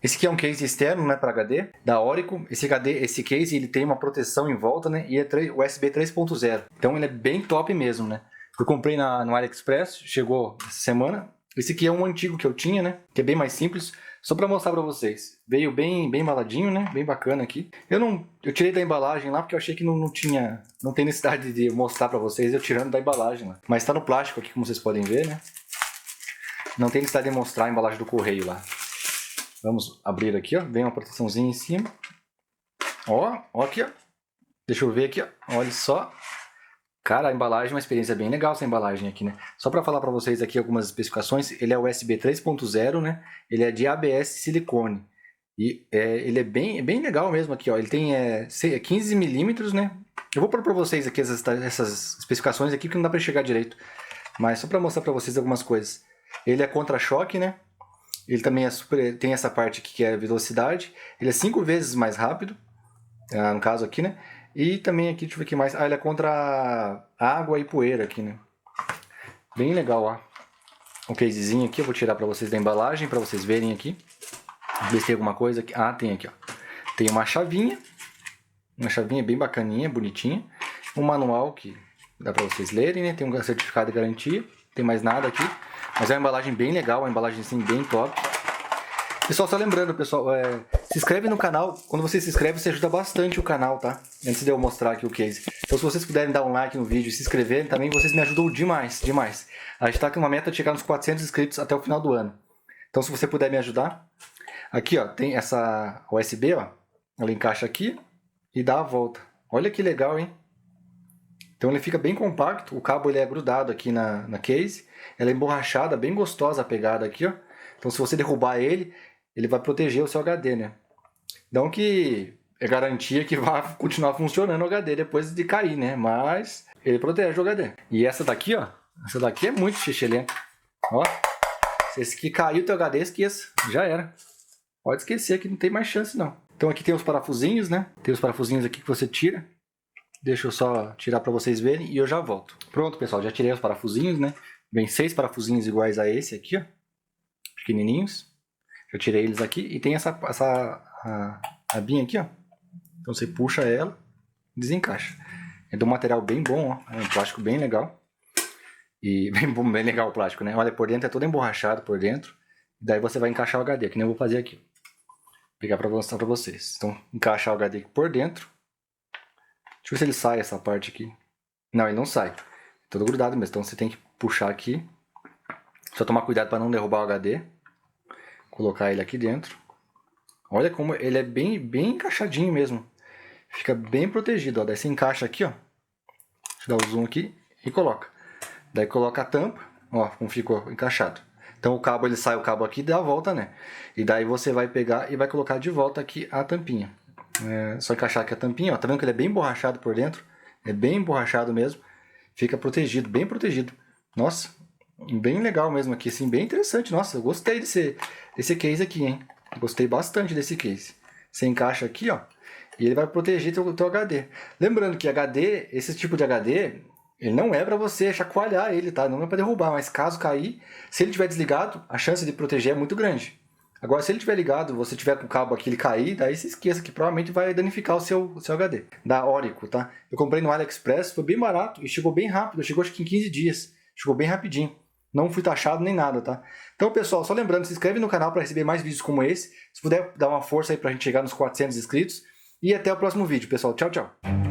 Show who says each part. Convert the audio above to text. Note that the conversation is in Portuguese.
Speaker 1: Esse aqui é um case externo, né, para HD, da Orico. Esse case ele tem uma proteção em volta, né, e é USB 3.0. Então ele é bem top mesmo, né. Eu comprei no AliExpress, chegou essa semana. Esse aqui é um antigo que eu tinha, né, que é bem mais simples. Só para mostrar para vocês. Veio bem embaladinho, né, bem bacana aqui. Eu tirei da embalagem lá porque eu achei que não tem necessidade de mostrar para vocês eu tirando da embalagem lá. Mas está no plástico aqui, como vocês podem ver, né. Não tem necessidade de mostrar a embalagem do correio lá. Vamos abrir aqui, ó. Vem uma proteçãozinha em cima. Ó aqui, ó. Deixa eu ver aqui, ó. Olha só. Cara, a embalagem é uma experiência bem legal essa embalagem aqui, né? Só para falar para vocês aqui algumas especificações, ele é USB 3.0, né? Ele é de ABS silicone. E ele é bem legal mesmo aqui, ó. Ele tem 15 milímetros, né? Eu vou pôr para vocês aqui essas especificações aqui, porque não dá para enxergar direito. Mas só para mostrar para vocês algumas coisas. Ele é contra-choque, né? Ele também tem essa parte aqui que é a velocidade. Ele é 5 vezes mais rápido, no caso aqui, né? E também aqui, deixa eu ver o que mais. Ele é contra água e poeira aqui, né? Bem legal, ó. Um casezinho aqui, eu vou tirar pra vocês da embalagem, pra vocês verem aqui. Ver se tem alguma coisa aqui. Ah, tem aqui, ó. Tem uma chavinha. Uma chavinha bem bacaninha, bonitinha. Um manual que dá pra vocês lerem, né? Tem um certificado de garantia. Não tem mais nada aqui. Mas é uma embalagem bem legal, uma embalagem assim bem top. Pessoal, só lembrando, pessoal, se inscreve no canal. Quando você se inscreve, você ajuda bastante o canal, tá? Antes de eu mostrar aqui o case. Então, se vocês puderem dar um like no vídeo e se inscreverem, também vocês me ajudam demais, demais. A gente tá com uma meta de chegar nos 400 inscritos até o final do ano. Então, se você puder me ajudar, aqui, ó, tem essa USB, ó. Ela encaixa aqui e dá a volta. Olha que legal, hein? Então ele fica bem compacto, o cabo ele é grudado aqui na case, ela é emborrachada, bem gostosa a pegada aqui, ó. Então se você derrubar ele vai proteger o seu HD, né? Não que é garantia que vai continuar funcionando o HD depois de cair, né? Mas ele protege o HD. E essa daqui, ó, essa daqui é muito xixelenta. Ó, se esse aqui caiu o teu HD, esqueça, já era. Pode esquecer que não tem mais chance não. Então aqui tem os parafusinhos, né? Tem os parafusinhos aqui que você tira. Deixa eu só tirar para vocês verem e eu já volto. Pronto, pessoal, já tirei os parafusinhos, né? Vem 6 parafusinhos iguais a esse aqui, ó. Pequenininhos. Já tirei eles aqui e tem essa abinha aqui, ó. Então você puxa ela e desencaixa. É de um material bem bom, ó. É um plástico bem legal. E bem legal o plástico, né? Olha, por dentro é todo emborrachado por dentro. Daí você vai encaixar o HD, que nem eu vou fazer aqui. Vou pegar para mostrar para vocês. Então, encaixar o HD aqui por dentro. Deixa eu ver se ele sai essa parte aqui. Não, ele não sai. É todo grudado mesmo. Então você tem que puxar aqui. Só tomar cuidado para não derrubar o HD. Colocar ele aqui dentro. Olha como ele é bem encaixadinho mesmo. Fica bem protegido, ó. Daí você encaixa aqui, ó. Deixa eu dar o zoom aqui e coloca. Daí coloca a tampa, ó, como ficou encaixado. Então o cabo, ele sai o cabo aqui e dá a volta, né? E daí você vai pegar e vai colocar de volta aqui a tampinha. É só encaixar aqui a tampinha, ó. Tá vendo que ele é bem borrachado por dentro? É bem borrachado mesmo. Fica protegido, bem protegido. Nossa, bem legal mesmo aqui, assim, bem interessante. Nossa, eu gostei desse case aqui, hein? Gostei bastante desse case. Você encaixa aqui, ó, e ele vai proteger teu HD. Lembrando que HD, esse tipo de HD, ele não é para você chacoalhar ele, tá? Não é para derrubar, mas caso cair, se ele estiver desligado, a chance de proteger é muito grande. Agora, se ele estiver ligado, você tiver com o cabo aqui, ele cair, daí se esqueça que provavelmente vai danificar o seu HD. Da Orico, tá? Eu comprei no AliExpress, foi bem barato e chegou bem rápido. Chegou acho que em 15 dias. Chegou bem rapidinho. Não fui taxado nem nada, tá? Então, pessoal, só lembrando, se inscreve no canal para receber mais vídeos como esse. Se puder dar uma força aí pra gente chegar nos 400 inscritos. E até o próximo vídeo, pessoal. Tchau, tchau.